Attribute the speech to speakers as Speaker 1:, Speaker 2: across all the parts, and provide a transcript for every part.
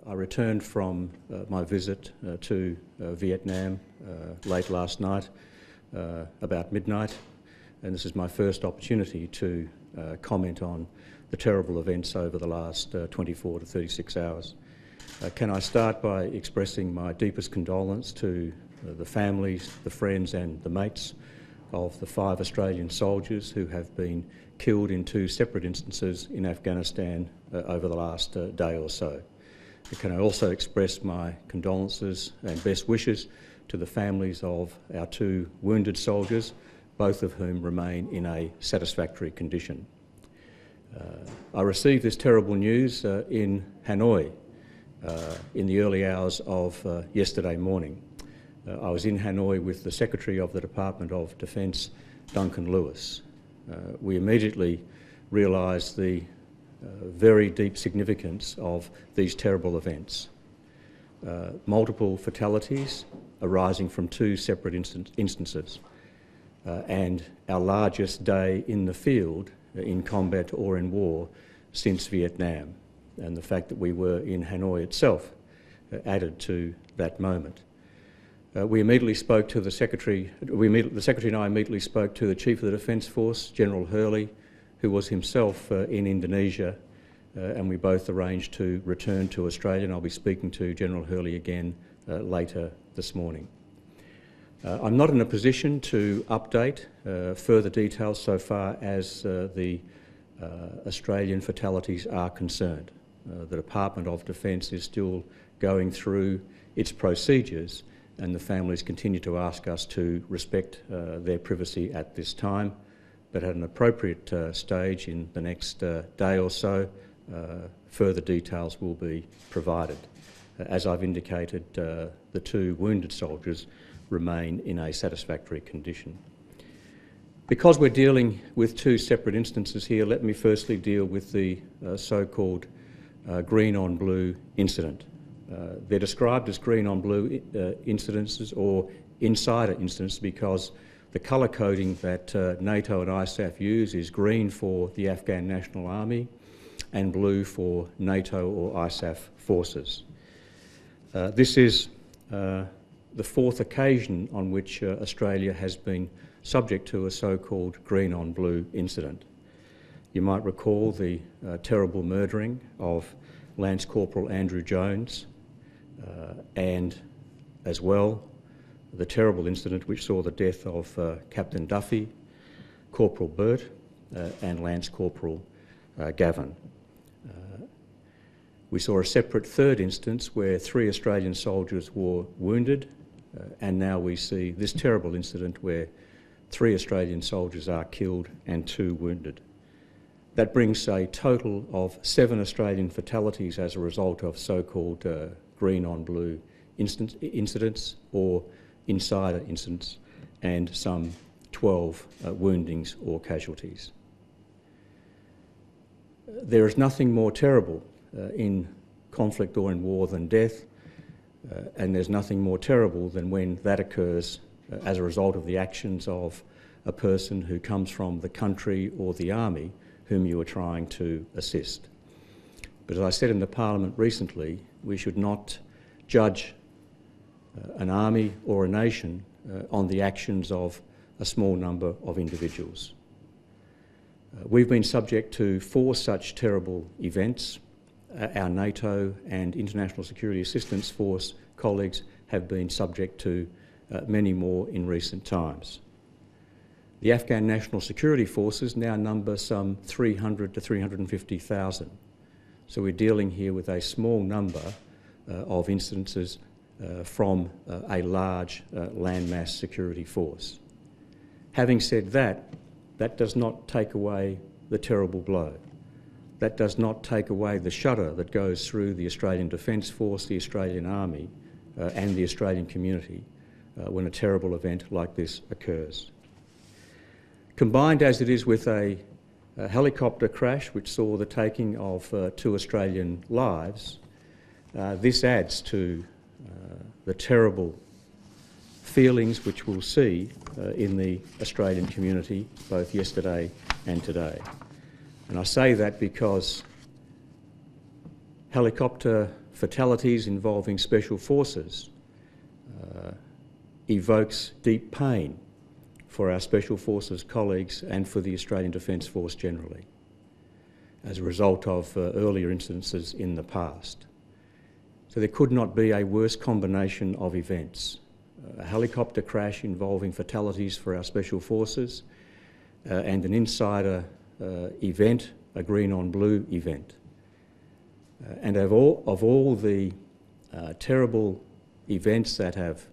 Speaker 1: I returned from my visit to Vietnam late last night, about midnight, and this is my first opportunity to comment on the terrible events over the last 24 to 36 hours. Can I start by expressing my deepest condolence to the families, the friends and the mates of the 5 Australian soldiers who have been killed in 2 separate instances in Afghanistan over the last day or so. Can I also express my condolences and best wishes to the families of our 2 wounded soldiers, both of whom remain in a satisfactory condition. I received this terrible news in Hanoi in the early hours of yesterday morning. I was in Hanoi with the Secretary of the Department of Defence, Duncan Lewis. We immediately realised the very deep significance of these terrible events. Multiple fatalities arising from 2 separate instances, and our largest day in the field in combat or in war since Vietnam, and the fact that we were in Hanoi itself added to that moment. We immediately spoke to the Secretary. The Secretary and I immediately spoke to the Chief of the Defence Force, General Hurley, who was himself in Indonesia, and we both arranged to return to Australia, and I'll be speaking to General Hurley again later this morning. I'm not in a position to update further details so far as the Australian fatalities are concerned. The Department of Defence is still going through its procedures, and the families continue to ask us to respect their privacy at this time, but at an appropriate stage in the next day or so, further details will be provided. As I've indicated, the 2 wounded soldiers remain in a satisfactory condition. Because we're dealing with 2 separate instances here, let me firstly deal with the so-called Greenonblue incident. They're described as Greenonblue incidences or insider incidents because the colour coding that NATO and ISAF use is green for the Afghan National Army and blue for NATO or ISAF forces. This is the 4th occasion on which Australia has been subject to a so-called Greenonblue incident. You might recall the terrible murdering of Lance Corporal Andrew Jones and as well the terrible incident which saw the death of Captain Duffy, Corporal Burt and Lance Corporal Gavin. We saw a separate 3rd instance where 3 Australian soldiers were wounded, and now we see this terrible incident where 3 Australian soldiers are killed and 2 wounded. That brings a total of 7 Australian fatalities as a result of so-called Greenonblue incidents or insider incidents, and some 12 woundings or casualties. There is nothing more terrible in conflict or in war than death, and there's nothing more terrible than when that occurs as a result of the actions of a person who comes from the country or the army whom you are trying to assist. But as I said in the Parliament recently, we should not judge an army or a nation on the actions of a small number of individuals. We've been subject to 4 such terrible events. Our NATO and International Security Assistance Force colleagues have been subject to many more in recent times. The Afghan National Security Forces now number some 300 to 350,000. So we're dealing here with a small number of incidences from a large landmass security force. Having said that, that does not take away the terrible blow. That does not take away the shudder that goes through the Australian Defence Force, the Australian Army and the Australian community when a terrible event like this occurs. Combined as it is with a helicopter crash which saw the taking of 2 Australian lives, this adds to the terrible feelings which we'll see in the Australian community both yesterday and today. And I say that because helicopter fatalities involving special forces evokes deep pain for our special forces colleagues and for the Australian Defence Force generally, as a result of earlier incidences in the past. So there could not be a worse combination of events. A helicopter crash involving fatalities for our special forces and an insider event, a Greenonblue event. And of all the terrible events that have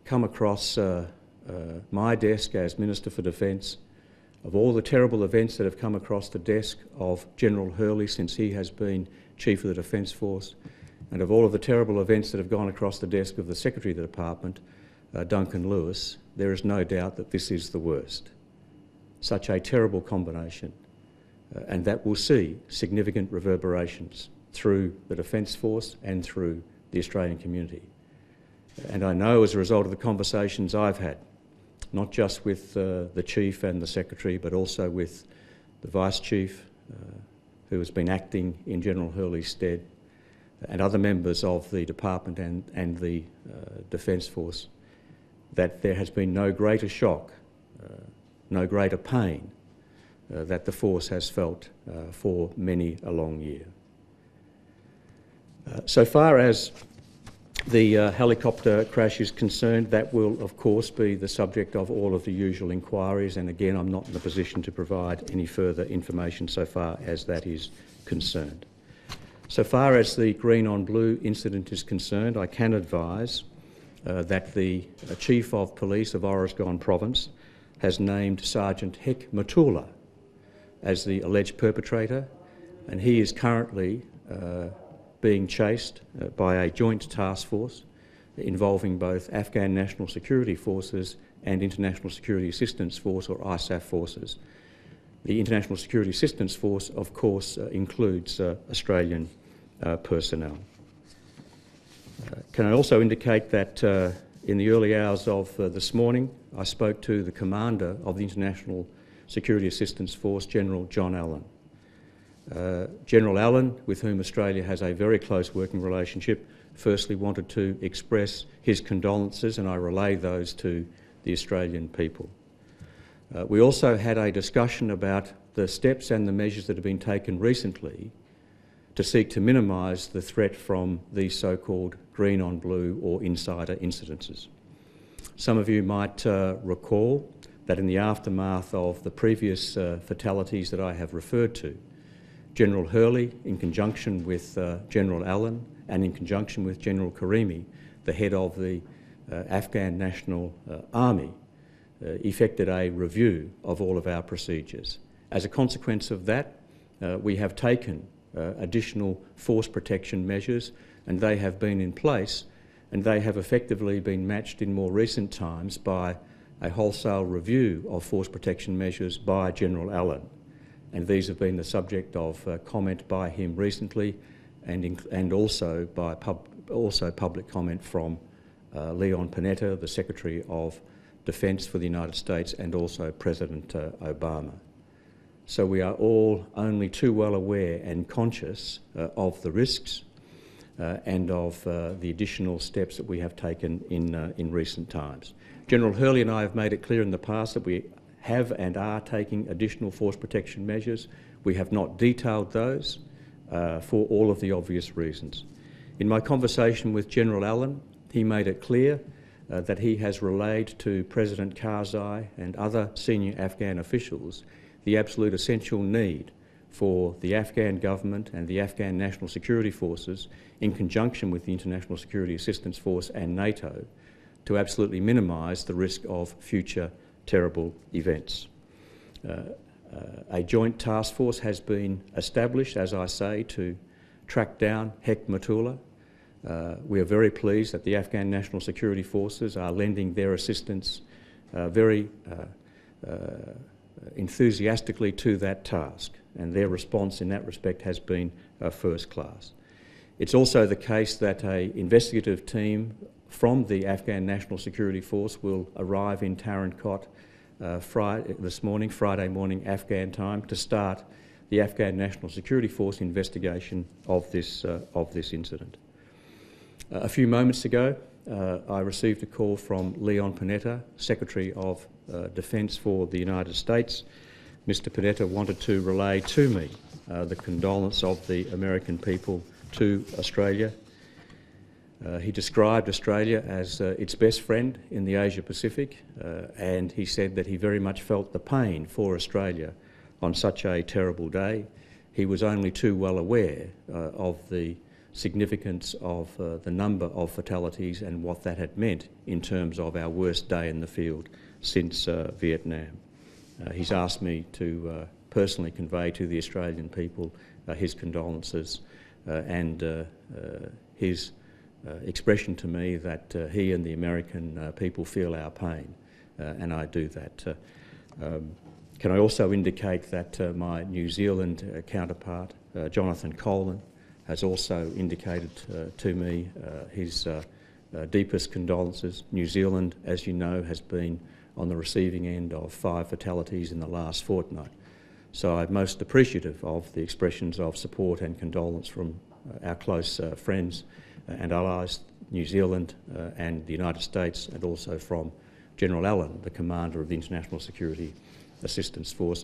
Speaker 1: come across my desk as Minister for Defence, of all the terrible events that have come across the desk of General Hurley since he has been Chief of the Defence Force, and of all of the terrible events that have gone across the desk of the Secretary of the Department, Duncan Lewis, there is no doubt that this is the worst. Such a terrible combination, and that will see significant reverberations through the Defence Force and through the Australian community. And I know as a result of the conversations I've had, not just with the Chief and the Secretary, but also with the Vice Chief, who has been acting in General Hurley's stead, and other members of the Department and the Defence Force, that there has been no greater shock, no greater pain that the Force has felt for many a long year. So far as the helicopter crash is concerned, that will of course be the subject of all of the usual inquiries, and again I'm not in a position to provide any further information so far as that is concerned. So far as the Greenonblue incident is concerned, I can advise that the Chief of Police of Afghan Province has named Sergeant Hek Matula as the alleged perpetrator, and he is currently being chased by a joint task force involving both Afghan National Security Forces and International Security Assistance Force, or ISAF forces. The International Security Assistance Force, of course, includes Australian personnel. Can I also indicate that in the early hours of this morning, I spoke to the Commander of the International Security Assistance Force, General John Allen. General Allen, with whom Australia has a very close working relationship, firstly wanted to express his condolences, and I relay those to the Australian people. We also had a discussion about the steps and the measures that have been taken recently to seek to minimise the threat from these so-called Greenonblue or insider incidences. Some of you might recall that in the aftermath of the previous fatalities that I have referred to, General Hurley, in conjunction with General Allen and in conjunction with General Karimi, the head of the Afghan National Army, effected a review of all of our procedures. As a consequence of that, we have taken additional force protection measures, and they have been in place, and they have effectively been matched in more recent times by a wholesale review of force protection measures by General Allen. And these have been the subject of comment by him recently, and also by public comment from Leon Panetta, the Secretary of Defence for the United States, and also President Obama. So we are all only too well aware and conscious of the risks and of the additional steps that we have taken in recent times. General Hurley and I have made it clear in the past that we have and are taking additional force protection measures. We have not detailed those for all of the obvious reasons. In my conversation with General Allen, he made it clear that he has relayed to President Karzai and other senior Afghan officials the absolute essential need for the Afghan government and the Afghan National Security Forces, in conjunction with the International Security Assistance Force and NATO, to absolutely minimise the risk of future terrible events. A joint task force has been established, as I say, to track down Hek Matula. We are very pleased that the Afghan National Security Forces are lending their assistance very enthusiastically to that task, and their response in that respect has been first class. It's also the case that an investigative team from the Afghan National Security Force will arrive in Tarankot this morning, Friday morning Afghan time, to start the Afghan National Security Force investigation of this incident. A few moments ago, I received a call from Leon Panetta, Secretary of Defence for the United States. Mr. Panetta wanted to relay to me the condolence of the American people to Australia. He described Australia as its best friend in the Asia-Pacific, and he said that he very much felt the pain for Australia on such a terrible day. He was only too well aware of the significance of the number of fatalities and what that had meant in terms of our worst day in the field since Vietnam. He's asked me to personally convey to the Australian people his condolences and his expression to me that he and the American people feel our pain, and I do that. Can I also indicate that my New Zealand counterpart, Jonathan Colan, has also indicated to me his deepest condolences. New Zealand, as you know, has been on the receiving end of 5 fatalities in the last fortnight. So I'm most appreciative of the expressions of support and condolence from our close friends and allies, New Zealand and the United States, and also from General Allen, the commander of the International Security Assistance Force.